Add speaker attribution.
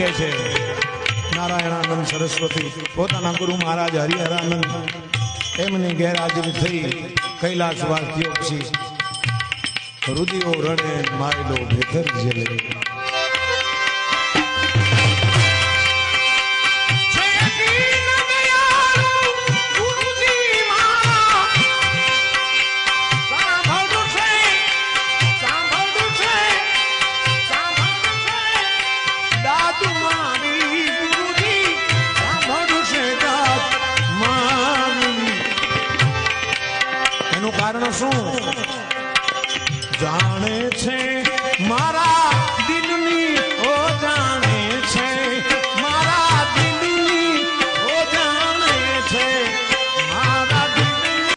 Speaker 1: કહે છે નારાયણાનંદ સરસ્વતી પોતાના ગુરુ મહારાજ હરિહરાનંદ એમની ગેરહાજરી થઈ કૈલાસવાસીઓ પછી રુદિયો રડે માયલો ભેતર જેલે કારણ શું જાણે છે મારા